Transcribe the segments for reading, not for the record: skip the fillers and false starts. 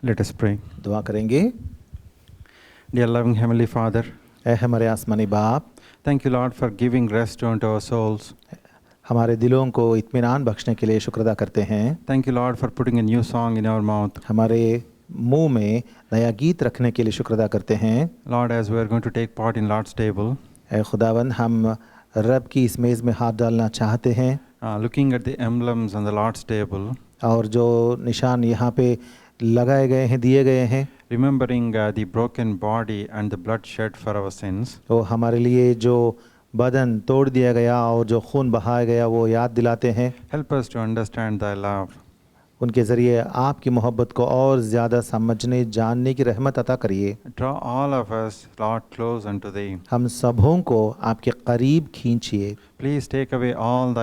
Let us pray. दुआ करेंगे। Dear loving Heavenly Father, ऐ हमारे आसमानी बाप, thank you, Lord, for giving rest unto our souls. हमारे दिलों को इत्मीनान बख्शने के लिए शुक्र अदा करते हैं। Thank you, Lord, for putting a new song in our mouth. हमारे मुंह में नया गीत रखने के लिए शुक्र अदा करते हैं। Lord, as we are going to take part in Lord's table, ऐ खुदावंद, हम रब की इस मेज़ में हाथ डालना चाहते हैं looking at the emblems on the Lord's table, और जो निशान यहाँ पे लगाए गए हैं, दिए गए हैं, remembering the broken body and the blood shed for our sins, वो हमारे लिए जो बदन तोड़ दिया गया और जो खून बहाया गया वो याद दिलाते हैं। help us to understand thy love. उनके ज़रिए आपकी मोहब्बत को और ज़्यादा समझने जानने की रहमत अता करिए। Draw all of us, Lord, close unto thee. हम सबों को आपके करीब खींचिए Please take away all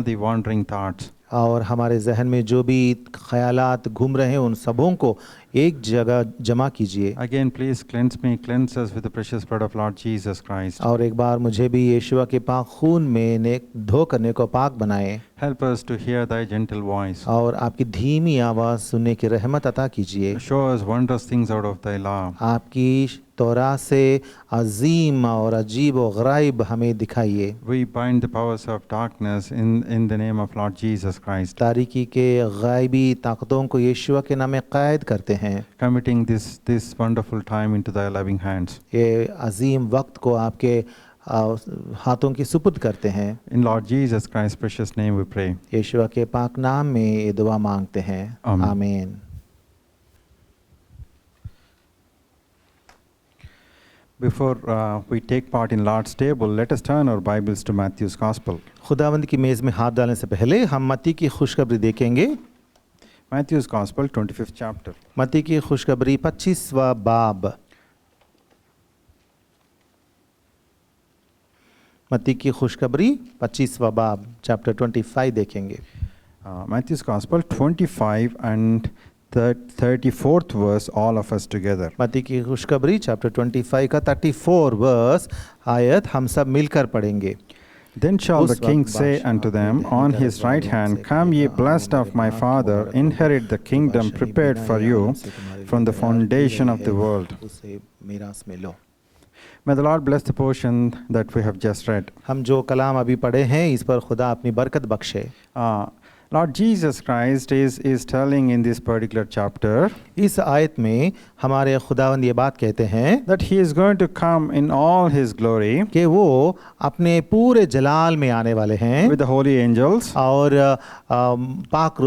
the wandering thoughts. और हमारे जहन में जो भी ख्यालात घूम रहे हैं उन सबों को एक जगह जमा कीजिए। Again, please cleanse us with the precious blood of Lord Jesus Christ. और एक बार मुझे भी यीशुआ के पाक खून में ने धो करने को पाक बनाए Help us to hear thy gentle voice. और आपकी धीमी आवाज़ सुनने की रहमत अता कीजिए। Show us wondrous things out of thy law. आपकी तौरात से अजीम और अजीब और गराइब हमें दिखाइए। We bind the powers of darkness in the name of Lord Jesus Christ. तारीकी के गायबी ताकतों को यीशुआ के नाम में कैद करते हैं। Committing this wonderful time into thy loving hands. ये अजीम वक्त को आपके हाथों की सुपुर्द करते हैं। In Lord Jesus Christ's precious name we pray. यीशुआ के पाक नाम में ये दुआ मांगते हैं। आमीन। आमीन। Before we take part in Lord's table, let us turn our Bibles to Matthew's Gospel. खुदावंद की मेज़ में हाथ डालने से पहले हम मत्ती की खुशखबरी देखेंगे। Matthew's Gospel, 25th chapter. मत्ती की खुशखबरी 25वां बाब। मत्ती की खुशखबरी 25वां बाब, चैप्टर 25 देखेंगे। Matthew's Gospel, 25 and 34th verse, all of us together. मत्ती की खुशखबरी चैप्टर 25 का 34 वर्स आयत हम सब मिलकर पढ़ेंगे। Then shall the king say unto them on his right hand, Come ye blessed of my Father, inherit the kingdom prepared for you from the foundation of the world. May the Lord bless the portion that we have just read. हम जो कलाम अभी पढ़े हैं इस पर खुदा अपनी बरकत बख्शे। Lord Jesus Christ is telling in this particular chapter इस आयत में हमारे खुदावंद ये बात कहते हैं that he is going to come in all his glory कि वो अपने पूरे जलाल में आने वाले हैं with the holy angels और पाक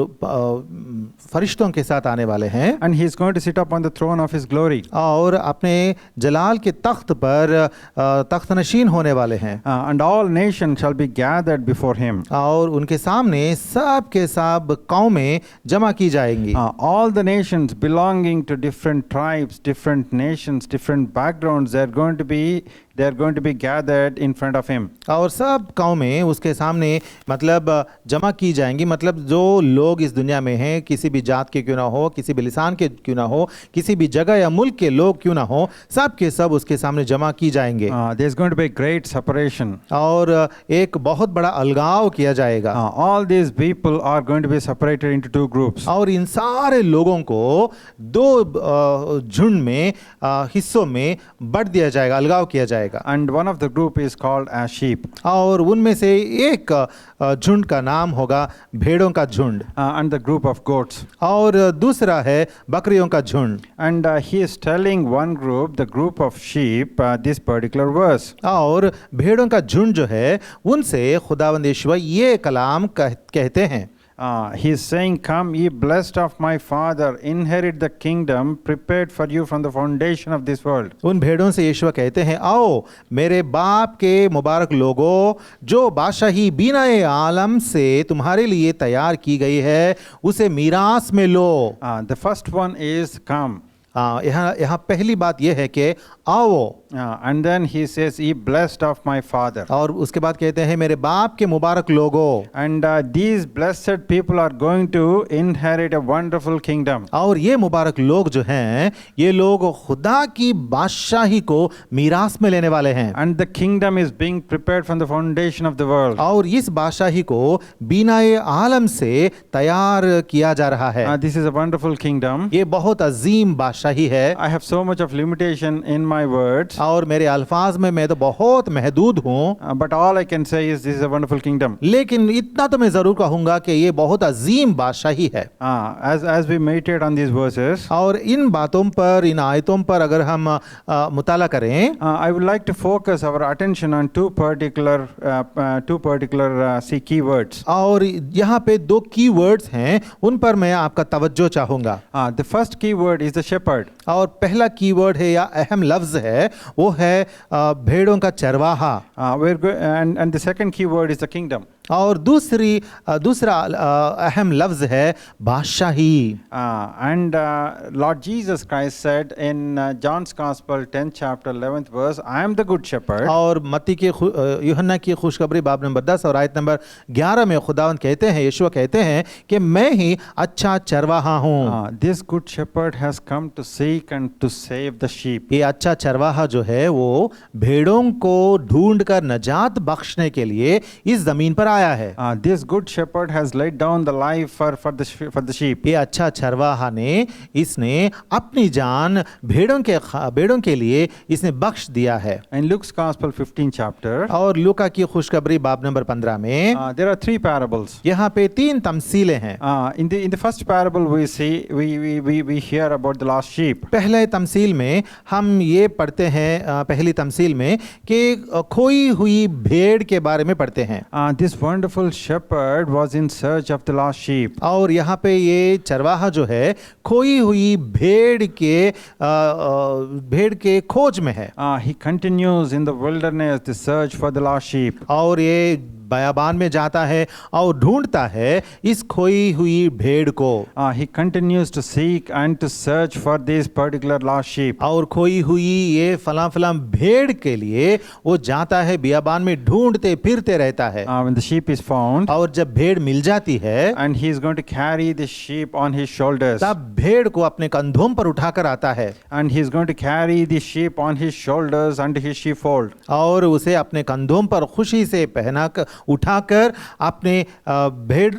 फरिश्तों के साथ आने वाले हैं and he is going to sit up on the throne of his glory और अपने जलाल के तख्त पर तख्त नशीन होने वाले हैं and all nations shall be gathered before him. और उनके सामने सब के सब कौमें जमा की जाएंगी। All the nations belonging to different tribes, different nations, different backgrounds, they are going to be gathered in front of him. और सब कौमें उसके सामने मतलब जमा की जाएंगी, मतलब जो लोग इस दुनिया में हैं, किसी भी जात के क्यों ना हो, किसी भी लिसान के क्यों ना हो, किसी भी जगह या मुल्क के लोग क्यों ना हो, सब के सब उसके सामने जमा की जाएंगे। There is going to be a great separation. और एक बहुत बड़ा अलगाव किया जाएगा। All these people are going to be separated into two groups. और इन सारे लोगों को दो झुंड में हिस्सों में बांट दिया जाएगा, अलगाव किया जाएगा। And one of the group is called as sheep. और उनमें से एक झुंड का नाम होगा भेड़ों का झुंड। And the group of goats. और दूसरा है बकरियों का झुंड। And he is telling one group, the group of sheep, this particular verse. और भेड़ों का झुंड जो है उनसे खुदावंद यीशुआ ये कलाम कहते हैं। He is saying, Come ye blessed of my Father, inherit the kingdom prepared for you from the foundation of this world. उन भेड़ों से यीशुआ कहते हैं, आओ मेरे बाप के मुबारक लोगों, जो बादशाही बीनाए आलम से तुम्हारे लिए तैयार की गई है उसे मीरास में लो। The first one is come. यहाँ यहाँ पहली बात यह है कि आओ, And then he says, "Ye blessed of my father." और उसके बाद कहते हैं मेरे बाप के मुबारक लोगों, And these blessed people are going to inherit a wonderful kingdom. और ये मुबारक लोग जो हैं ये लोग खुदा की बादशाही को मीरास में लेने वाले हैं, And the kingdom is being prepared from the foundation of the world. और इस बादशाही को बीनाए आलम से तैयार किया जा रहा है। This is a wonderful kingdom. ये बहुत अजीम बादशाही है, I have so much of limitation in my words, और मेरे अल्फाज में मैं तो बहुत महदूद हूँ, but all I can say is this is a wonderful kingdom. लेकिन इतना तो मैं जरूर कहूंगा कि ये बहुत अजीम बादशाही है। As we meditate on these verses, और इन बातों पर, इन आयतों पर अगर हम मुताला करें, I would like to focus our attention on two particular key words. और यहाँ पे दो की वर्ड्स हैं उन पर मैं आपका तवज्जो चाहूंगा। The first key word is the shepherd. और पहला की वर्ड है या अहम लफ्ज है वो है भेड़ों का चरवाहा, And the second key word is the kingdom. और दूसरा अहम लफ्ज है बादशाही। And Lord Jesus Christ said in John's Gospel 10th chapter 11th verse, "I am the good shepherd." और मत्ती के यूहन्ना की खुशखबरी बाब नंबर 10 और आयत नंबर 11 में खुदावंद कहते हैं, यीशु कहते हैं कि मैं ही अच्छा चरवाहा हूँ। This good shepherd has come to seek and to save the sheep. ये अच्छा चरवाहा जो है वो भेड़ों को ढूंढकर नजात बख्शने के लिए इस जमीन पर आया है। This good shepherd has laid down the life for the sheep. ये अच्छा चरवाहा ने इसने अपनी जान भेड़ों के लिए इसने बख्श दिया है। In Luke's Gospel 15th chapter, और लूका की खुशखबरी बाब नंबर 15 में there are three parables. यहाँ पे 3 तमसीलें हैं। In the first parable we hear about the lost sheep. पहले तमसील में हम ये पढ़ते हैं, पहली तमसील में कि खोई हुई भेड़ के बारे में पढ़ते हैं। This wonderful shepherd was in search of the lost sheep. और यहाँ पे ये चरवाहा जो है खोई हुई भेड़ के खोज में है। He continues in the wilderness the search for the lost sheep. और ये बयाबान में जाता है और ढूंढता है इस खोई हुई भेड़ को। He continues to seek and to search for this particular lost sheep. और खोई हुई ये फलां भेड़ के लिए वो जाता है, बियाबान में ढूंढते फिरते रहता है। When the sheep is found, और जब भेड़ मिल जाती है, and he is going to carry the sheep on his shoulders. तब भेड़ को अपने कंधों पर उठाकर आता है। And he is going to carry the sheep on his shoulders under his sheepfold. और उसे अपने कंधों पर खुशी से उठाकर अपने भेड़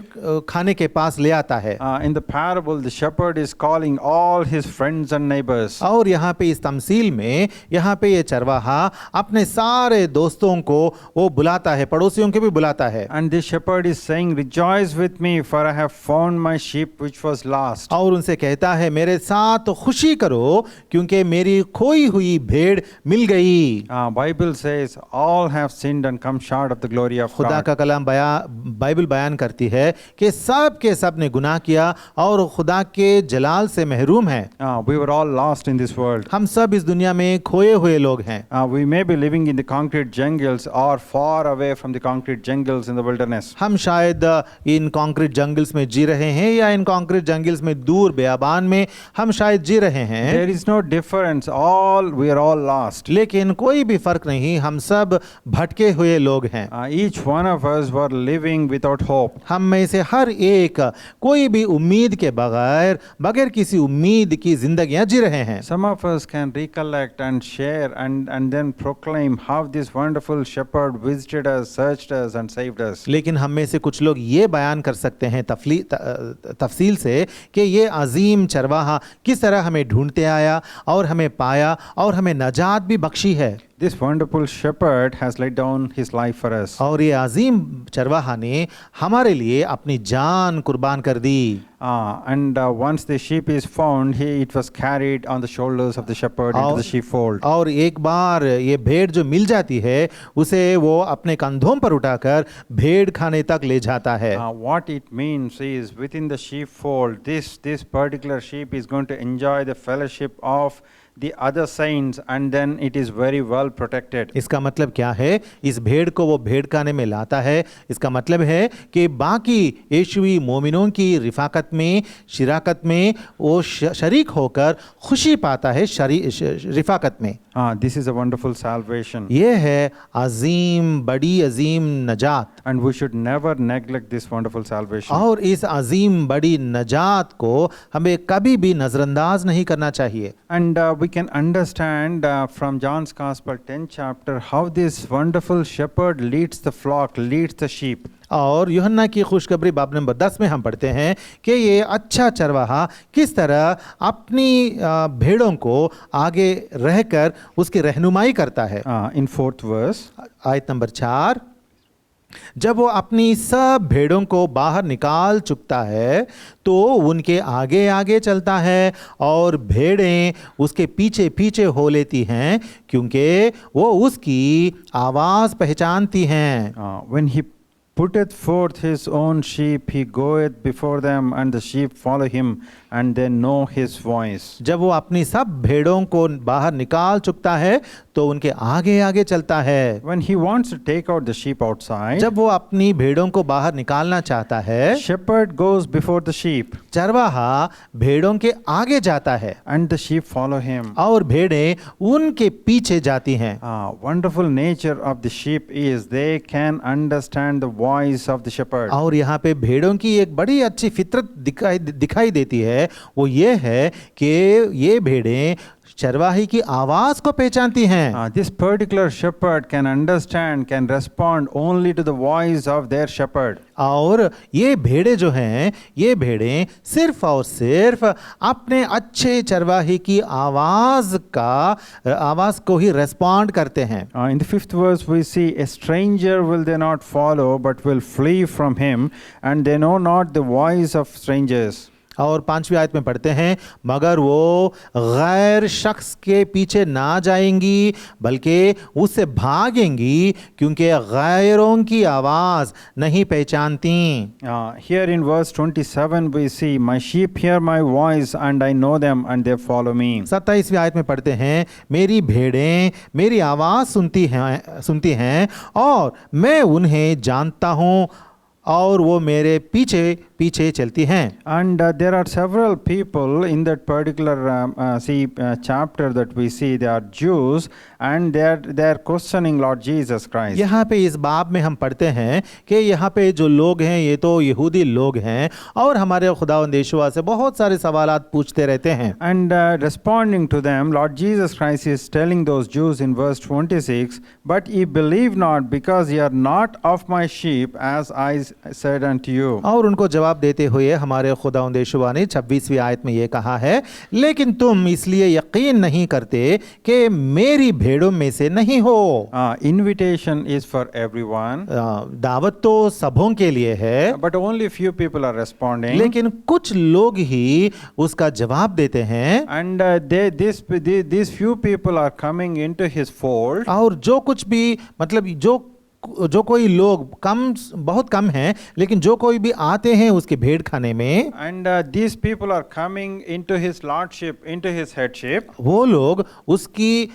खाने के पास ले आता है। In the parable, the shepherd is calling all his friends and neighbors. और यहाँ पे इस तमसील में यहाँ पे ये चरवाहा अपने सारे दोस्तों को वो बुलाता है, पड़ोसियों के भी बुलाता है। And this shepherd is saying, "Rejoice with me, for I have found my sheep which was lost." और उनसे कहता है मेरे साथ खुशी करो क्योंकि मेरी खोई हुई भेड़ मिल गई। Bible says all have sinned and come short of the glory of खुदा God. का कलाम बाइबल बयान करती है कि सब के सब ने गुनाह किया और खुदा के जलाल से महरूम हैं। We were all lost in this world. हम सब इस दुनिया में खोए हुए लोग हैं। We may be living in the concrete jungles or far away from the concrete jungles in the wilderness. हम शायद इन कंक्रीट जंगल्स में जी रहे हैं या इन कंक्रीट जंगल्स में दूर बेयाबान में हम शायद जी रहे हैं। There is no difference. We are all lost. लेकिन कोई भी फर्क नहीं, हम सब भटके हुए लोग हैं। Each one of us were living without hope. हम में से हर एक कोई भी उम्मीद के बगैर किसी उम्मीद की जिंदगियां जी रहे हैं। Some of us can recollect and share and then proclaim how this wonderful shepherd visited us, searched us and saved us. लेकिन हम में से कुछ लोग ये बयान कर सकते हैं तफसील से कि ये अजीम चरवाहा किस तरह हमें ढूंढते आया और हमें पाया और हमें नजात भी बख्शी है। This wonderful shepherd has laid down his life for us. और ये अजीम चरवाहा ने हमारे लिए अपनी जान कुर्बान कर दी। And once the sheep is found, it was carried on the shoulders of the shepherd into the sheepfold. और एक बार ये भेड़ जो मिल जाती है उसे वो अपने कंधों पर उठाकर भेड़ खाने तक ले जाता है। What it means is within the sheepfold, this particular sheep is going to enjoy the fellowship of the other saints, and then it is very well protected. इसका मतलब क्या है? इस भेड़ को वो भेड़खाने में लाता है। इसका मतलब है कि बाकी यीशुई मोमिनों की रिफाकत में, शिराकत में वो शरीक होकर खुशी पाता है रिफाकत में। This is a wonderful salvation. ये है अजीम, बड़ी अजीम नजात। And we should never neglect this wonderful salvation. और इस अजीम बड़ी नजात को हमें कभी भी नजरअंदाज नहीं करना चाहिए। And we can understand from John's Gospel 10th chapter how this wonderful shepherd leads the flock, leads the sheep. और यूहन्ना की खुशखबरी बाब नंबर 10 में हम पढ़ते हैं कि ये अच्छा चरवाहा किस तरह अपनी भेड़ों को आगे रहकर उसकी रहनुमाई करता है। In 4th verse, आयत नंबर 4, जब वो अपनी सब भेड़ों को बाहर निकाल चुकता है तो उनके आगे आगे चलता है और भेड़ें उसके पीछे पीछे हो लेती हैं क्योंकि वो उसकी आवाज़ पहचानती हैं। when he putteth forth his own sheep, he goeth before them, and the sheep follow him, and they know his voice. जब वो अपनी सब भेड़ों को बाहर निकाल चुकता है तो उनके आगे आगे चलता है। When he wants to take out the sheep outside, जब वो अपनी भेड़ों को बाहर निकालना चाहता है, shepherd goes before the sheep, चरवाहा भेड़ों के आगे जाता है and the sheep follow him. और भेड़ें उनके पीछे जाती हैं। Wonderful nature of the sheep is they can understand the voice of the shepherd. और यहाँ पे भेड़ों की एक बड़ी अच्छी फितरत दिखाई देती है, वो ये है कि ये भेड़ें चरवाही की आवाज को पहचानती हैं। This particular shepherd can understand, can respond only to the voice of their shepherd. और ये भेड़े जो हैं, ये भेड़ें सिर्फ और सिर्फ अपने अच्छे चरवाही की आवाज को ही रेस्पॉन्ड करते हैं। In the 5th verse we see a stranger will they not follow but will flee from him, and they know not the voice of strangers. और 5वीं आयत में पढ़ते हैं, मगर वो गैर शख्स के पीछे ना जाएंगी बल्कि उससे भागेंगी क्योंकि गैरों की आवाज़ नहीं पहचानती। Here in verse 27 we see, my sheep hear my voice and I know them and they follow me. 27वीं आयत में पढ़ते हैं, मेरी भेड़ें मेरी आवाज़ सुनती हैं और मैं उन्हें जानता हूँ और वो मेरे पीछे पीछे चलती हैं। And there are several people in that particular chapter that we see. They are Jews and they are questioning Lord Jesus Christ. यहाँ पे इस बाब में हम पढ़ते हैं कि यहाँ पे जो लोग हैं ये तो यहूदी लोग हैं और हमारे खुदावंद यीशुआ से बहुत सारे सवालात पूछते रहते हैं। And responding to them, Lord Jesus Christ is telling those Jews in verse 26, but ye believe not because ye are not of my sheep, as I said unto you. और उनको जवाब देते हुए हमारे खुदावंद यीशुआ ने 26वीं आयत में ये कहा है, लेकिन तुम इसलिए यकीन नहीं करते कि मेरी भेड़ों में से नहीं हो। Invitation is for everyone. दावत तो सबों के लिए है, but only few people are responding. लेकिन कुछ लोग ही उसका जवाब देते हैं। And these few people are coming into his fold. और जो कुछ भी मतलब जो कोई लोग बहुत कम हैं, लेकिन जो कोई भी आते हैं उसके भेड़ खाने में, and these people are coming into his lordship, into his headship. वो लोग उसकी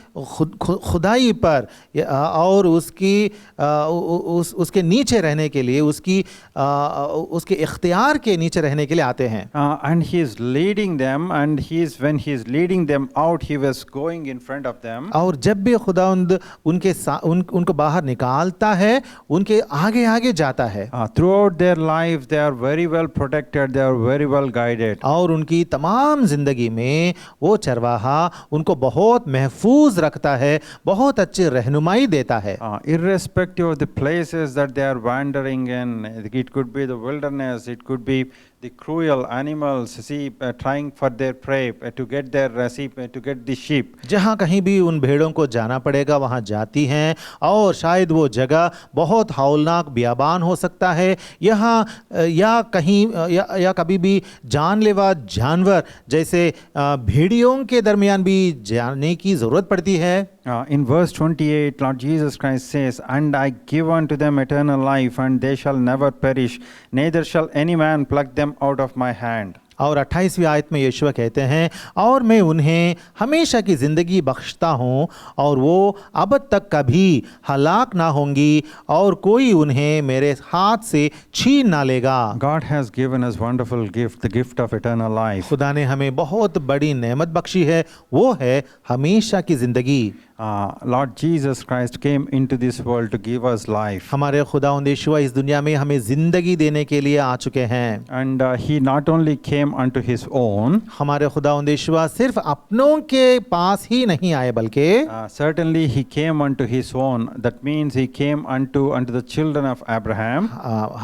खुदाई पर और उसके नीचे रहने के लिए, उसके इख्तियार के नीचे रहने के लिए आते हैं। And he is leading them, and when he is leading them out, he was going in front of them. और जब भी खुदावंद उनको बाहर निकालता है, उनके आगे आगे जाता है। Throughout their life they are very well protected, they are very well guided. और उनकी तमाम जिंदगी में वो चरवाहा उनको बहुत महफूज रखता है, बहुत अच्छी रहनुमाई देता है। Irrespective of the places that they are wandering in, it could be the wilderness, it could be the cruel animals trying for their prey to get their to get the sheep. जहाँ कहीं भी उन भेड़ों को जाना पड़ेगा वहाँ जाती हैं, और शायद वो जगह बहुत हौलनाक बियाबान हो सकता है, यहाँ या कभी भी जानलेवा जानवर जैसे भेड़ियों के दरमियान भी जाने की ज़रूरत पड़ती है। In verse 28, Lord Jesus Christ says, and I give unto them eternal life, and they shall never perish, neither shall any man pluck them out of my hand. और 28वीं आयत में यीशु कहते हैं, और मैं उन्हें हमेशा की ज़िंदगी बख्शता हूँ और वो अब तक कभी हलाक ना होंगी और कोई उन्हें मेरे हाथ से छीन ना लेगा। God has given us wonderful gift, the gift of eternal life. खुदा ने हमें बहुत बड़ी नेमत बख्शी है, वो है हमेशा की ज़िंदगी। Lord Jesus Christ came into this world to give us life. हमारे खुदावंद यीशु इस दुनिया में हमें ज़िंदगी देने के लिए आ चुके हैं। And he not only came unto his own, हमारे खुदावंद यीशु सिर्फ अपनों के पास ही नहीं आए बल्कि certainly he came unto his own. That means he came unto the children of Abraham.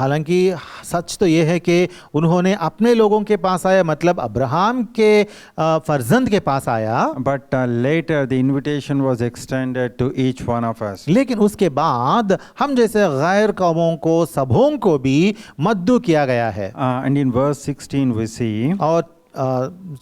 हालांकि सच तो ये है कि उन्होंने अपने लोगों के पास आया, मतलब अब्राहम के फर्जंद के पास आया, But later the invitation was extended to each one of us. लेकिन उसके बाद हम जैसे गैर कौमों को, सबों को भी मद्दू किया गया है। And in verse 16 we see, और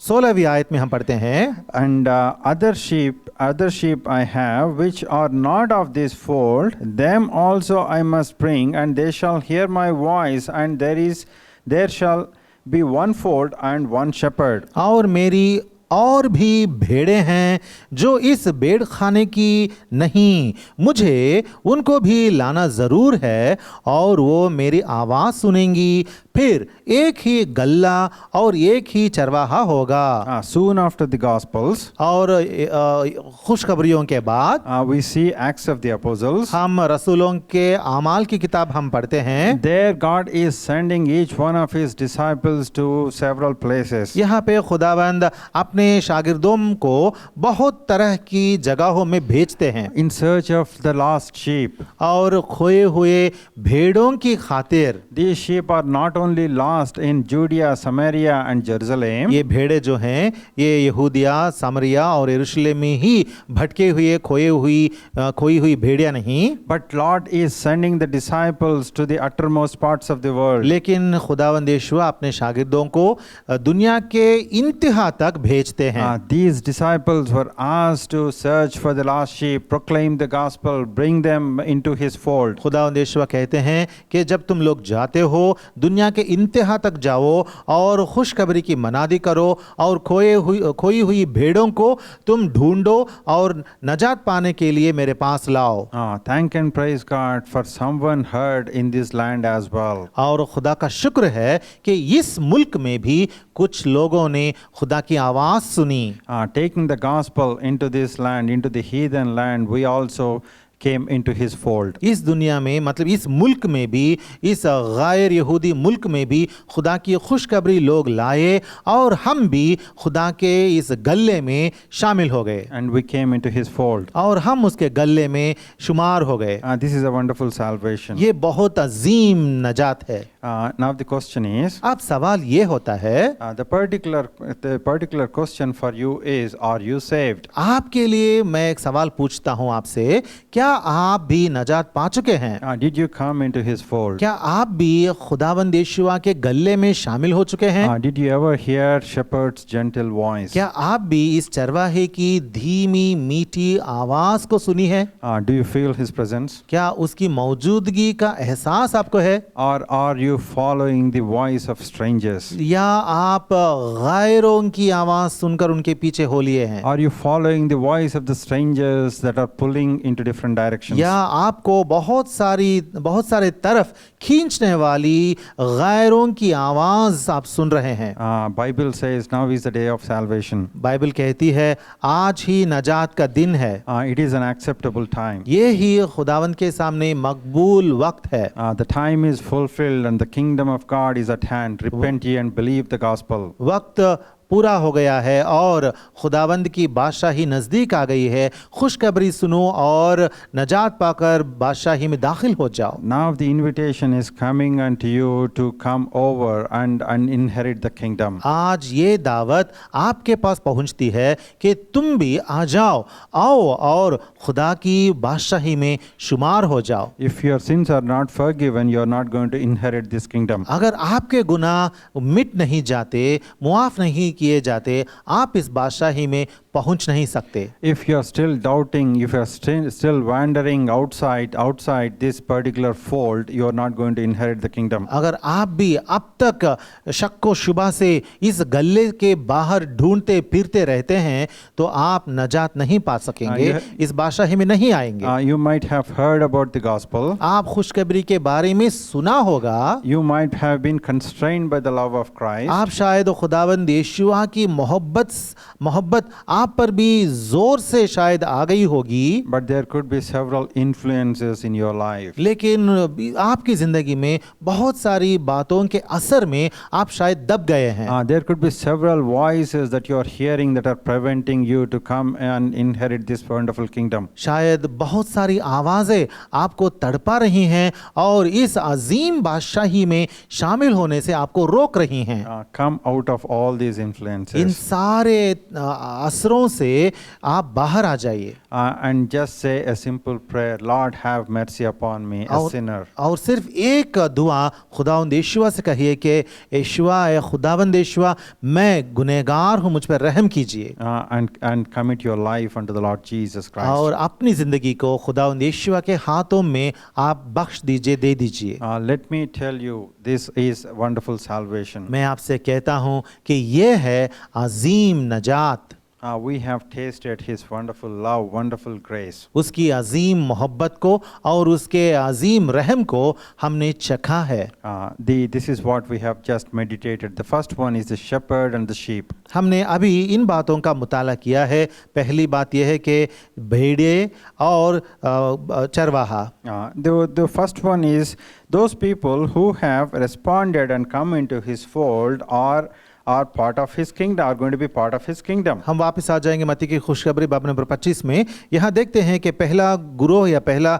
16वीं आयत में हम पढ़ते हैं, and other sheep I have which are not of this fold, them also I must bring, and they shall hear my voice, and there shall be one fold and one shepherd. और मेरी और भी भेड़ें हैं जो इस भेड़ खाने की नहीं, मुझे उनको भी लाना ज़रूर है और वो मेरी आवाज़ सुनेंगी, फिर एक ही गल्ला और एक ही चरवाहा होगा। Soon after the Gospels, और खुशखबरियों के बाद we see Acts of the Apostles. हम रसूलों के आमाल की किताब हम पढ़ते हैं। There God is sending each one of his disciples to several places. यहाँ पे खुदावंद अपने शागिर्दों को बहुत तरह की जगहों में भेजते हैं In search of the lost sheep. और खोए हुए भेड़ों की खातिर। These sheep are not only lost in Judea, Samaria and Jerusalem. ये भेड़े जो हैं ये यहूदिया, सामरिया और यरूशलेम में ही भटके हुए खोई हुई भेड़िया नहीं, But Lord is sending the disciples to the uttermost parts of the world. लेकिन खुदावंद यीशु अपने शागिर्दों को दुनिया के इंतहा तक भेजते हैं। These disciples were asked to search for the lost sheep, proclaim the gospel, bring them into his fold. खुदावंद यीशु कहते हैं कि जब तुम लोग जाते हो दुनिया के इंतहा तक जाओ और खुशखबरी की मनादी करो और खोई हुई भेड़ों को तुम ढूंढो और नजात पाने के लिए मेरे पास लाओ। Thank and praise God for someone heard in this land as well. और खुदा का शुक्र है कि इस मुल्क में भी कुछ लोगों ने खुदा की आवाज़ सुनी। Taking the gospel into this land, into the heathen land, we also came into his fold. इस दुनिया में, मतलब इस मुल्क में भी, इस गैर यहूदी मुल्क में भी खुदा की खुशखबरी लोग लाए और हम भी खुदा के इस गले में शामिल हो गए। And we came into his fold. और हम उसके गले में शुमार हो गए। This is a wonderful salvation. ये बहुत अजीम नजात है। Now the question is, अब सवाल ये होता है, the particular question for you is, are you saved? आपके लिए मैं एक सवाल पूछता हूँ आपसे, क्या आप भी नजात पा चुके हैं? Did you come into his fold? क्या आप भी खुदावंद यीशु के गले में शामिल हो चुके हैं? Did you ever hear shepherd's gentle voice? क्या आप भी इस चरवाहे की धीमी मीठी आवाज को सुनी है? Do you feel his presence? क्या उसकी मौजूदगी का एहसास आपको है? Or are you following the voice of strangers? या आप गैरों की आवाज सुनकर उनके पीछे हो लिए हैं? Are you following the voice of the strangers that are pulling into different directions? या आपको बहुत सारे तरफ खींचने वाली गैरों की आवाज आप सुन रहे हैं? Bible says now is the day of salvation. Bible कहती है आज ही नजात का दिन है। It is an acceptable time. ये ही खुदावंद के सामने मकबूल वक्त है। The time is fulfilled and the kingdom of God is at hand. Repent ye and believe the gospel. वक्त पूरा हो गया है और खुदावंद की बादशाही नज़दीक आ गई है। खुशखबरी सुनो और नजात पाकर बादशाही में दाखिल हो जाओ। Now the invitation is coming unto you to come over and inherit the kingdom. आज ये दावत आपके पास पहुंचती है कि तुम भी आ जाओ, आओ और खुदा की बादशाही में शुमार हो जाओ। If your sins are not forgiven, you are not going to inherit this kingdom. अगर आपके गुनाह मिट नहीं जाते, मुआफ नहीं किए जाते, आप इस बादशाही में पहुंच नहीं सकते। If you are still doubting, if you are still wandering outside this particular fold, you are not going to inherit the kingdom. अगर आप भी अब तक शक व शुबा से इस गल्ले के बाहर ढूंढते फिरते रहते हैं तो आप नजात नहीं पा सकेंगे, इस बादशाही में नहीं आएंगे। You might have heard about the gospel. आप खुशखबरी के बारे में सुना होगा। You might have been constrained by the love of Christ. आप शायद खुदावंद यीशुआ की मोहब्बत आप पर भी जोर से शायद आ गई होगी। But there could be several influences in your life. लेकिन आपकी जिंदगी में बहुत सारी बातों के असर में आप शायद दब गए हैं। There could be several voices that you are hearing that are preventing you to come and inherit this wonderful kingdom. शायद बहुत सारी आवाजें आपको तड़पा रही हैं और इस अजीम बादशाही में शामिल होने से आपको रोक रही हैं। Come out of all these influences. इन सारे असरों से आप बाहर आ जाइए। And just say a simple prayer, Lord have mercy upon me, a sinner. और सिर्फ एक दुआ खुदावंद यीशुआ से कहिए कि यीशुआ, ए खुदावंद यीशुआ, मैं गुनहगार हूँ, मुझ पर रहम कीजिए। And commit your life unto the Lord Jesus Christ. और अपनी जिंदगी को खुदावंद यीशुआ के हाथों में आप बख्श दीजिए, दे दीजिए। Let me tell you, this is wonderful salvation. मैं आपसे कहता हूँ कि ये है अजीम नजात। We have tasted His wonderful love, wonderful grace. उसकी अजीम मोहब्बत को और उसके अजीम रहम को हमने चखा है। This is what we have just meditated. The first one is the shepherd and the sheep. हमने अभी इन बातों का मुताला किया है। पहली बात यह है कि भेड़िए और चरवाहा। The first one is those people who have responded and come into His fold are part of His kingdom, are going to be part of His kingdom. हम वापस आ जाएंगे मत्ती की खुशखबरी बाब नंबर 25 में। यहाँ देखते हैं कि पहला गुरोह या पहला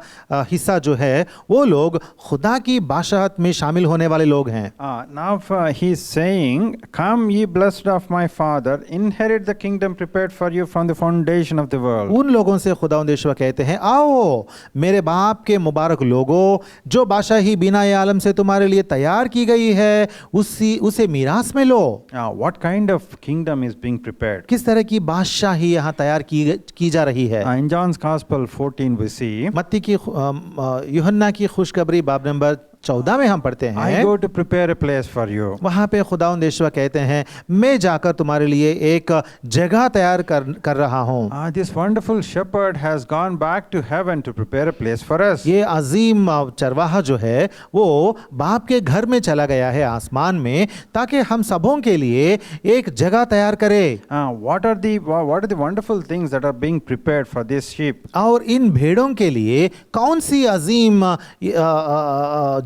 हिस्सा जो है वो लोग खुदा की बादशाहत में शामिल होने वाले लोग हैं। Now he is saying, come ye blessed of my father, inherit the kingdom prepared for you from the foundation of the world. उन लोगों से खुदावंद यीशुआ कहते हैं, आओ मेरे बाप के मुबारक लोगों, जो बादशाही बिना आलम से तुम्हारे लिए तैयार की गई है उसे मीरास में लो। What kind of kingdom is being prepared? किस तरह की बादशाही यहाँ तैयार की जा रही है? In John's Gospel 14 we see, मत्ती की यूहन्ना की खुशखबरी बाब नंबर 14 में हम पढ़ते हैं, I go to prepare a place for you. वहाँ पे खुदावंद यीशुआ कहते हैं, मैं जाकर तुम्हारे लिए एक जगह तैयार कर रहा हूँ। This wonderful shepherd has gone back to heaven to prepare a place for us. ये अजीम चरवाहा जो है वो बाप के घर में चला गया है आसमान में, ताकि हम सबों के लिए एक जगह तैयार करे। What are the wonderful things that are being prepared for this sheep? और इन भेड़ों के लिए कौन सी अजीम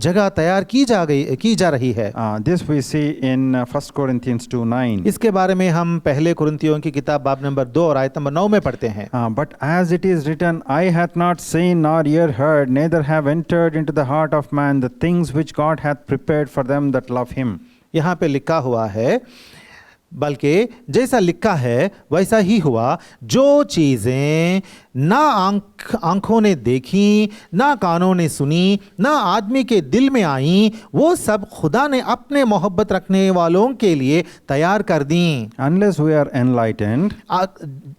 जगह तैयार की जा रही है? This we see in 1 Corinthians 2:9. इसके बारे में हम पहले कुरिन्थियों की किताब बाब नंबर 2 और आयत नंबर 9 में पढ़ते हैं। But as it is written, eye hath not seen nor ear heard, neither have entered into the heart of man the things which God hath prepared for them that love him. यहाँ पे लिखा हुआ है, बल्कि जैसा लिखा है वैसा ही हुआ, जो चीज़ें ना आंखों ने देखी, ना कानों ने सुनी, ना आदमी के दिल में आई, वो सब खुदा ने अपने मोहब्बत रखने वालों के लिए तैयार कर दी। Unless we are enlightened,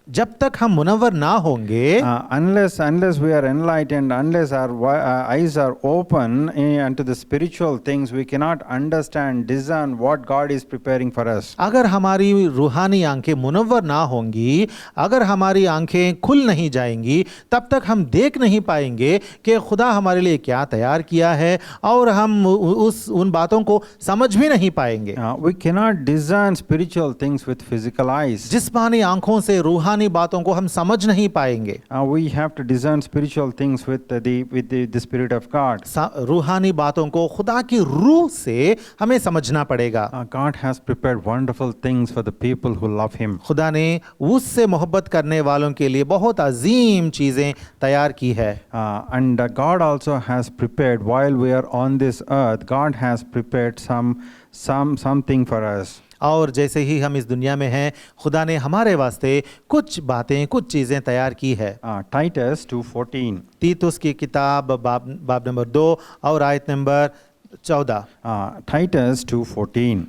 जब तक हम मुनव्वर ना होंगे, unless we are enlightened, unless our eyes are open unto the spiritual things, we cannot understand, discern what God is preparing for us. अगर हमारी रूहानी आंखें मुनव्वर ना होंगी, अगर हमारी आंखें खुल नहीं जाएंगी, तब तक हम देख नहीं पाएंगे कि खुदा हमारे लिए क्या तैयार किया है, और हम उन बातों को समझ भी नहीं पाएंगे। We cannot discern spiritual things with physical eyes. जिस्मानी आंखों से रूहानी बातों को हम समझ नहीं पाएंगे। We have to discern spiritual things with the Spirit of God. रूहानी बातों को खुदा की रूह से हमें समझना पड़ेगा। God has prepared wonderful things for the people who love Him. खुदा ने उससे मोहब्बत करने वालों के लिए बहुत अजीम चीजें तैयार की है। And God also has prepared, while we are on this earth, God has prepared something for us. और जैसे ही हम इस दुनिया में हैं, खुदा ने हमारे वास्ते कुछ बातें, कुछ चीज़ें तैयार की है। Titus 2:14. तीतुस की किताब बाब नंबर 2 और आयत नंबर 14। Titus 2:14.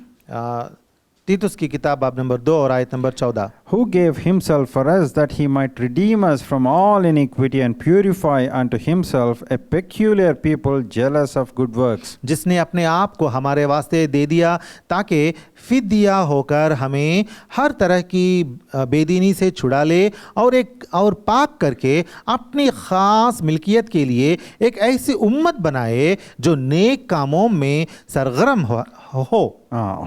तीतुस की किताब बाब नंबर 2 और आयत number 14। who gave himself for us that he might redeem us from all iniquity and purify unto himself a peculiar people jealous of good works. जिसने अपने आप को हमारे वास्ते दे दिया ताकि फिद्या होकर हमें हर तरह की बेदीनी से छुड़ा ले और पाक करके अपनी ख़ास मिल्कियत के लिए एक ऐसी उम्मत बनाए जो नेक कामों में सरगर्म हो।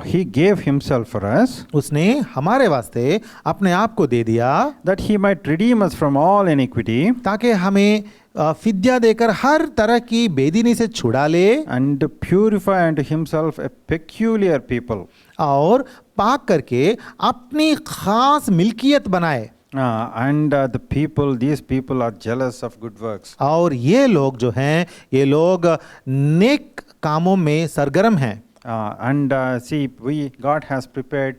He gave himself for us उसने हमारे वास्ते अपने आप को दे दिया that he might redeem us from all iniquity ताकि हमें फिद्या देकर हर तरह की बेदीनी से छुड़ा ले and purify unto himself a peculiar people. और पाक करके अपनी खास मिल्कियत बनाए। These people are jealous of good works. और ये लोग जो हैं ये लोग नेक कामों में सरगर्म हैं। God has prepared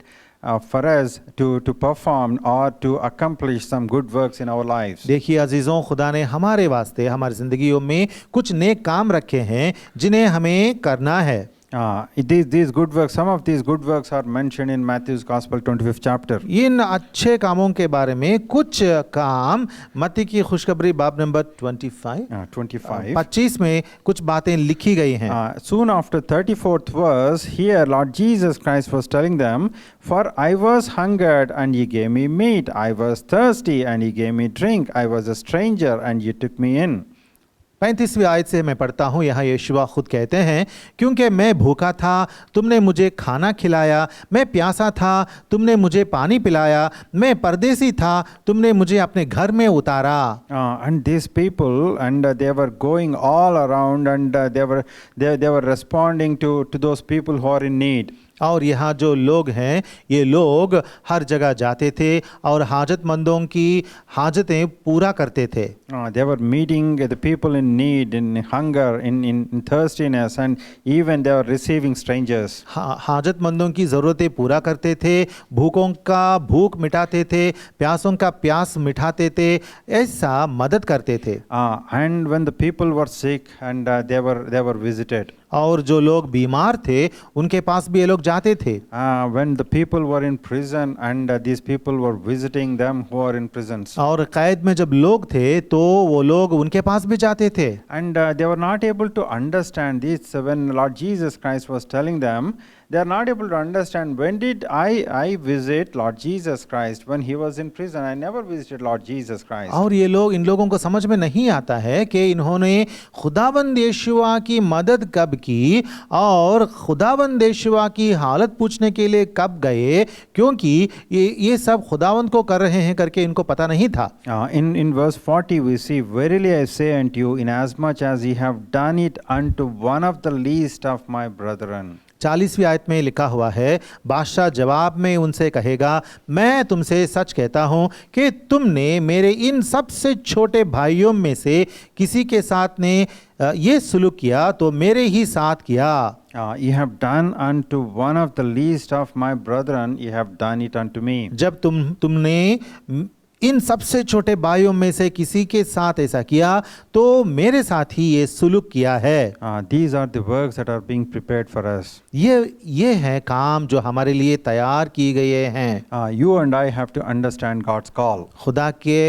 for us to perform or to accomplish some good works in our lives. देखिए अजीज़ों, खुदा ने हमारे वास्ते हमारी ज़िंदगियों में कुछ नेक काम रखे हैं जिन्हें हमें करना है। These good works, some of these good works are mentioned in Matthew's Gospel 25th chapter. इन अच्छे कामों के बारे में कुछ काम मत्ती की खुशखबरी बाब नंबर 25 में कुछ बातें लिखी गई हैं। Soon after 34th verse, here Lord Jesus Christ was telling them, "For I was hungered and ye gave me meat, I was thirsty and ye gave me drink, I was a stranger and ye took me in." 35वीं आयत से मैं पढ़ता हूँ। यहाँ यीशुआ खुद कहते हैं, क्योंकि मैं भूखा था तुमने मुझे खाना खिलाया, मैं प्यासा था तुमने मुझे पानी पिलाया, मैं परदेसी था तुमने मुझे अपने घर में उतारा। And these people and they were going all around and they were responding to those people who are in need. और यहाँ जो लोग हैं ये लोग हर जगह जाते थे और हाजतमंदों की हाजतें पूरा करते थे। They were meeting the people in need, in hunger, in thirstiness, and even they were receiving strangers. हाजतमंदों की ज़रूरतें पूरा करते थे, भूखों का भूख मिटाते थे, प्यासों का प्यास मिटाते थे, ऐसा मदद करते थे। And when the people were sick and they were visited. और जो लोग बीमार थे उनके पास भी ये लोग जाते थे। When the people were in prison and these people were visiting them who are in prisons. और कैद में जब लोग थे तो वो लोग उनके पास भी जाते थे। And they were not able to understand this when Lord Jesus Christ was telling them. They are not able to understand, when did I visit Lord Jesus Christ when he was in prison? I never visited Lord Jesus Christ. और ये लोग इन लोगों को समझ में नहीं आता है कि इन्होंने खुदावंद यीशुआ की मदद कब की और खुदावंद यीशुआ की हालत पूछने के लिए कब गए, क्योंकि ये सब खुदावंद को कर रहे हैं करके इनको पता नहीं था। In verse 40 we see, "Verily I say unto you, inasmuch as ye have done it unto one of the least of my brethren." 40वीं आयत में लिखा हुआ है, बादशाह जवाब में उनसे कहेगा, मैं तुमसे सच कहता हूँ कि तुमने मेरे इन सबसे छोटे भाइयों में से किसी के साथ ने ये सुलूक किया तो मेरे ही साथ किया। You have done unto one of the least of my brethren, you have done it unto me. जब तुमने इन सबसे छोटे भाइयों में से किसी के साथ ऐसा किया तो मेरे साथ ही ये सुलूक किया है। These are the works that are being prepared for us. ये है काम जो हमारे लिए तैयार किए गए हैं। You and I have to understand God's call. खुदा के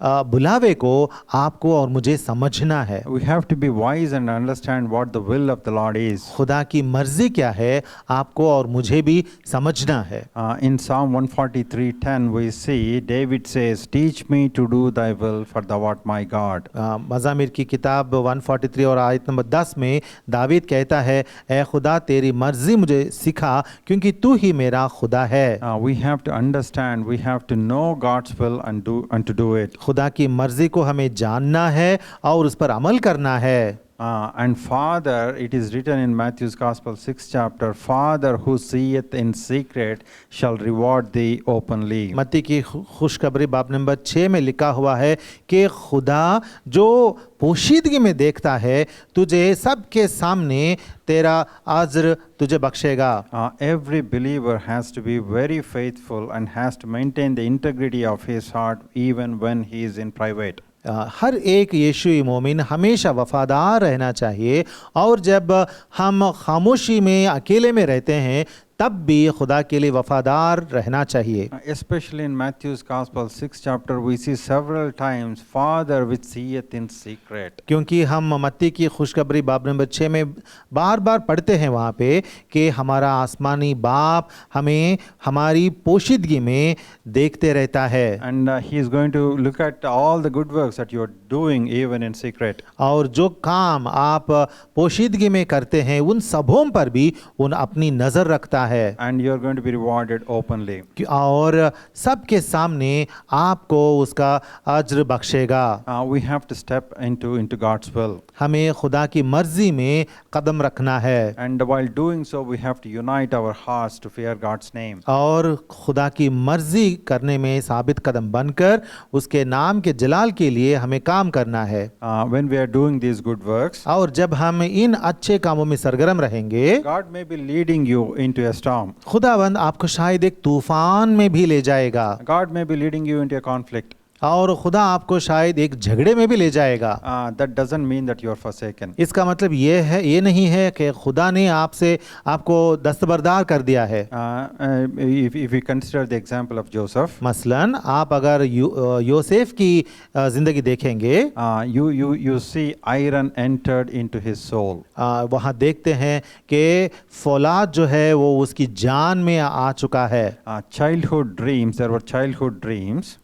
बुलावे को आपको और मुझे समझना है। We have to be wise and understand what the will of the Lord is. खुदा की मर्जी क्या है आपको और मुझे भी समझना है। In Psalm 143:10 we see David says, "Teach me to do thy will, for thou art my God." मज़ामिर की किताब 143 और आयत नंबर 10 में दावीद कहता है, ऐ खुदा तेरी मर्जी मुझे सिखा क्योंकि तू ही मेरा खुदा है। We have to understand, we have to know God's will and to do it. खुदा की मर्जी को हमें जानना है और उस पर अमल करना है। And Father, it is written in Matthew's Gospel 6th chapter, "Father who seeth in secret shall reward thee openly." मत्ती की खुशखबरी बाब नंबर 6 में लिखा हुआ है कि खुदा जो पोशीदगी में देखता है तुझे सबके सामने तेरा अज्र तुझे बख्शेगा। Every believer has to be very faithful and has to maintain the integrity of his heart even when he is in private. हर एक यीशुई मोमिन हमेशा वफादार रहना चाहिए और जब हम खामोशी में अकेले में रहते हैं तब भी खुदा के लिए वफादार रहना चाहिए। Especially in Matthew's Gospel, 6th chapter, we see several times, Father which seeth in secret. क्योंकि हम मत्ती की खुशखबरी बाब नंबर 6 में बार बार पढ़ते हैं वहाँ पे कि हमारा आसमानी बाप हमें हमारी पोशीदगी में देखते रहता है, And he is going to look at all the good works that you are doing even in secret. और जो काम आप पोशीदगी में करते हैं उन सबों पर भी उन अपनी नज़र रखता है And you are going to be rewarded openly. और सबके सामने आपको उसका अज्र बख्शेगा। We have to step into God's will. हमें खुदा की मर्जी में कदम रखना है And while doing so, we have to unite our hearts to fear God's name. और खुदा की मर्जी करने में साबित कदम बनकर उसके नाम के जलाल के लिए हमें काम करना है। When we are doing these good works, और जब हम इन अच्छे कामों में सरगर्म रहेंगे, God may be leading you into a storm. खुदावंद आपको शायद एक तूफान में भी ले जाएगा God may be leading you into a conflict. और खुदा आपको शायद एक झगड़े में भी ले जाएगा। That doesn't mean that you are forsaken. इसका मतलब ये नहीं है कि खुदा ने आपको दस्तबरदार कर दिया है। If we consider the example of Joseph, मसलन आप अगर योसेफ की जिंदगी देखेंगे, you see iron entered into his soul. वहाँ देखते हैं कि फौलाद जो है वो उसकी जान में आ चुका है। Childhood dreams, there were childhood dreams.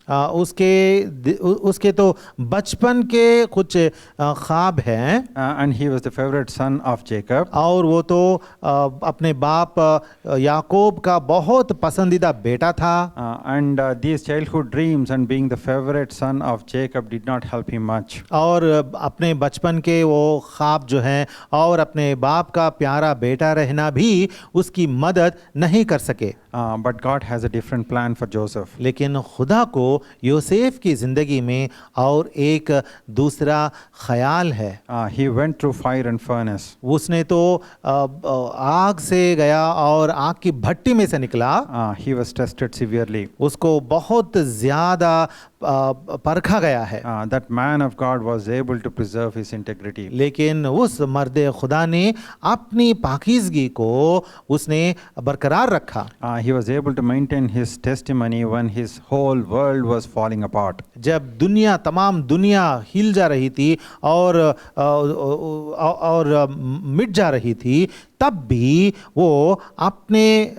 उसके तो बचपन के कुछ ख्वाब हैं। And he was the favorite son of Jacob. और वो तो अपने बाप याकूब का बहुत पसंदीदा बेटा था। And these childhood dreams and being the favorite son of Jacob did not help him much. और अपने बचपन के वो ख्वाब जो हैं और अपने बाप का प्यारा बेटा रहना भी उसकी मदद नहीं कर सके। But God has a different plan for Joseph. लेकिन खुदा को योसेफ की ज़िंदगी में और एक दूसरा ख्याल है। He went through fire and furnace. उसने तो आग से गया और आग की भट्टी में से निकला। He was tested severely. उसको बहुत ज़्यादा परखा गया है। That man of God was able to preserve his integrity. लेकिन उस मर्द खुदा ने अपनी पाकीज़गी को उसने बरकरार रखा। He was able to maintain his testimony when his whole world was falling apart. जब तमाम दुनिया हिल जा रही थी और मिट जा रही थी, तब भी वो अपनी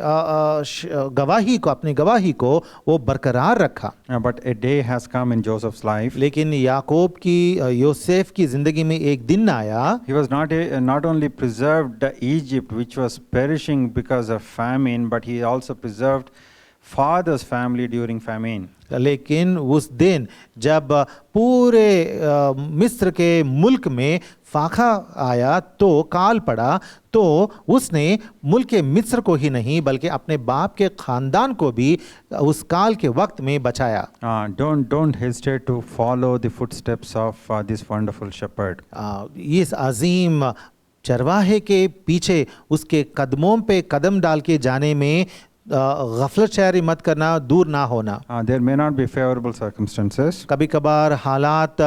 गवाही को वो बरकरार रखा। But a day has come in Joseph's life. लेकिन याकूब की योसेफ की जिंदगी में एक दिन आया। He was not only preserved Egypt, which was perishing because of famine, but he also preserved father's family during famine. लेकिन उस दिन जब पूरे मिस्र के मुल्क में फाका आया तो काल पड़ा, तो उसने मुल्क मिस्र को ही नहीं बल्कि अपने बाप के खानदान को भी उस काल के वक्त में बचाया। Don't hesitate to follow the footsteps of this wonderful shepherd. इस अजीम चरवाहे के पीछे उसके कदमों पे कदम डाल के जाने में गफलत शायरी मत करना, दूर ना होना। There may not be favorable circumstances. कभी कभार हालात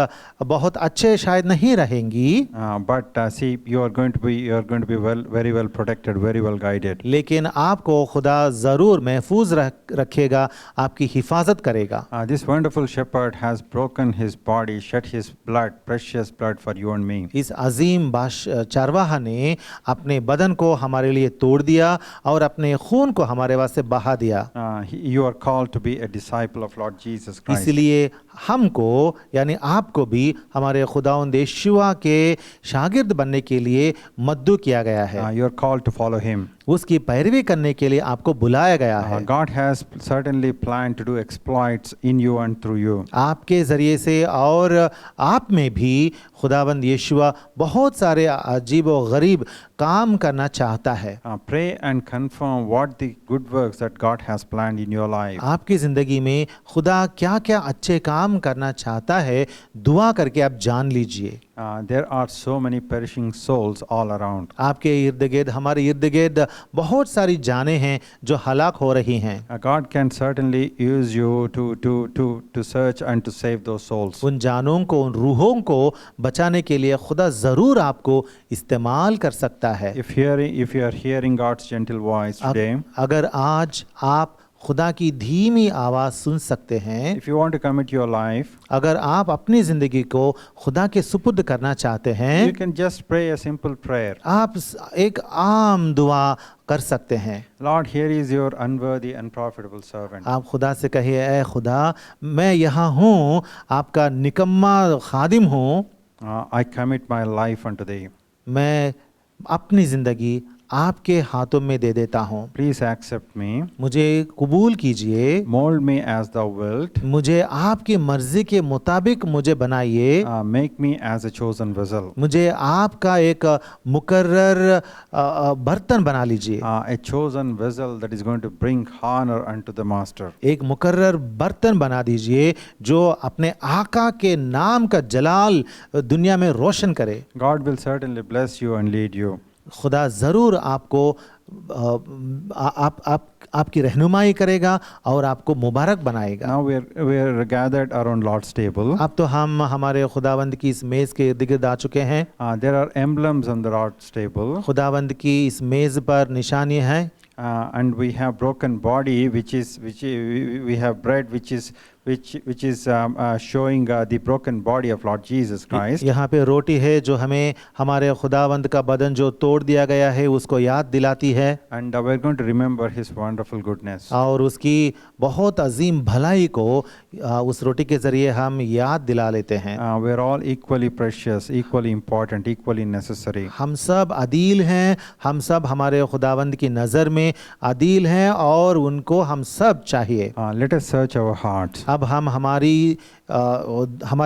बहुत अच्छे शायद नहीं रहेंगी, but see, you are going to be very well protected, very well guided. लेकिन आपको खुदा ज़रूर महफूज रखेगा, आपकी हिफाजत करेगा। This wonderful shepherd has broken his body, shed his blood, precious blood for you and me. इस अजीम चरवाहा ने अपने बदन को हमारे लिए तोड़ दिया और अपने खून को हमारे वास्ते बहा दिया। You are called to be a disciple of Lord Jesus Christ. इसलिए हमको यानी आपको भी हमारे खुदावंद यीशुआ के शागिर्द बनने के लिए मद्दू किया गया है। You are called to follow him. उसकी पैरवी करने के लिए आपको बुलाया गया है। God has certainly planned to do exploits in you and through you. आपके ज़रिए से और आप में भी खुदावंद यीशुआ बहुत सारे अजीब व गरीब काम करना चाहता है। Pray and confirm what the good works that God has planned in your life. आपकी ज़िंदगी में खुदा क्या क्या अच्छे काम करना चाहता है, दुआ करके आप जान लीजिए। There are so many perishing souls all around. आपके इर्द गिर्द, हमारे इर्द गिर्द बहुत सारी जानें हैं जो हलाक हो रही हैं। God can certainly use you to search and to save those souls. उन जानों को, उन रूहों को बचाने के लिए खुदा ज़रूर आपको इस्तेमाल कर सकता है। If you are hearing God's gentle voice today, अगर आज आप खुदा की धीमी आवाज़ सुन सकते हैं, if you want to commit your life, अगर आप अपनी ज़िंदगी को खुदा के सुपुर्द करना चाहते हैं, you can just pray a simple prayer. आप एक आम दुआ कर सकते हैं। Lord, here is your unworthy and profitable servant. आप खुदा से कहिए, ऐ खुदा, मैं यहाँ हूँ, आपका निकम्मा खादिम हूँ, I commit my life unto thee. मैं अपनी ज़िंदगी आपके हाथों में दे देता हूँ। Please accept me. मुझे कबूल कीजिए, Mold me as thou wilt. मुझे आपकी मर्जी के मुताबिक मुझे बनाइए, Make me as a chosen vessel. मुझे आपका एक मुकर्रर बर्तन बना लीजिए, A chosen vessel that is going to bring honor unto the master. एक मुकर्रर बर्तन बना दीजिए जो अपने आका के नाम का जलाल दुनिया में रोशन करे। God will certainly bless you and lead you. खुदा ज़रूर आपको आपकी रहनुमाई करेगा और आपको मुबारक बनाएगा। Now we are gathered around Lord's table. अब तो हम हमारे खुदावंद की इस मेज़ के इर्द गिर्द आ चुके हैं। There are emblems on the Lord's table. खुदावंद की इस मेज़ पर निशानी है। And we have broken body, we have bread which is showing the broken body of Lord Jesus Christ. यहाँ पे रोटी है जो हमें हमारे खुदावंद का बदन जो तोड़ दिया गया है उसको याद दिलाती है। And we're going to remember His wonderful goodness. और उसकी बहुत अजीम भलाई को उस रोटी के ज़रिए हम याद दिला लेते हैं। We're all equally precious, equally important, equally necessary. हम सब अदील हैं, हम सब हमारे खुदावंद की नज़र में अदील हैं और उनको हम सब चाहिए। Let us search our hearts. अब हम हमारे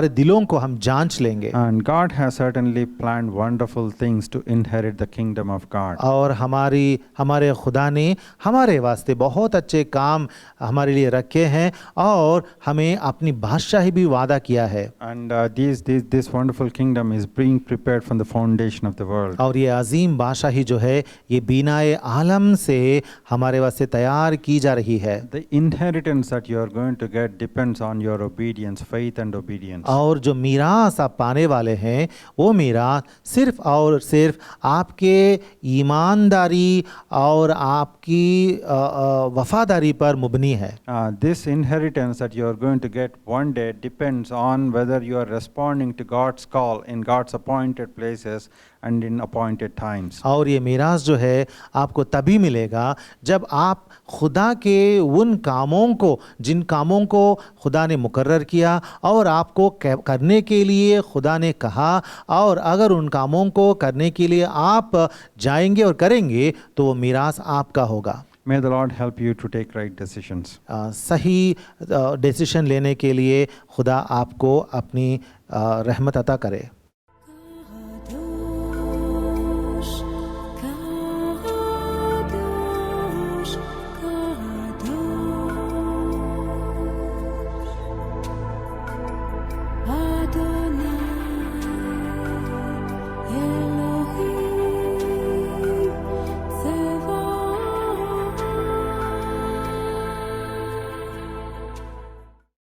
दिलों को हम जांच लेंगे। And God has certainly planned wonderful things to inherit the kingdom of God. और हमारे खुदा ने हमारे वास्ते बहुत अच्छे काम हमारे लिए रखे हैं और हमें अपनी बादशाही भी वादा किया है। And this wonderful kingdom is being prepared from the foundation of the world. और ये अजीम बादशाही जो है ये बीनाए आलम से हमारे वास्ते तैयार की जा रही है। The inheritance that you are going to get depends on your obedience, faith and obedience. और जो मीरास आप पाने वाले हैं वो मीरास सिर्फ और सिर्फ आपके ईमानदारी और आपकी वफादारी पर मुबनी है। This inheritance that you are going to get one day depends on whether you are responding to God's call in God's appointed places and in appointed times. और ये मीरास जो है आपको तभी मिलेगा जब आप खुदा के उन कामों को, जिन कामों को खुदा ने मुकर्रर किया और आपको करने के लिए खुदा ने कहा, और अगर उन कामों को करने के लिए आप जाएंगे और करेंगे तो वो मीरास आपका होगा। May the Lord help you to take right decisions. सही डिसीजन लेने के लिए खुदा आपको अपनी रहमत अता करे।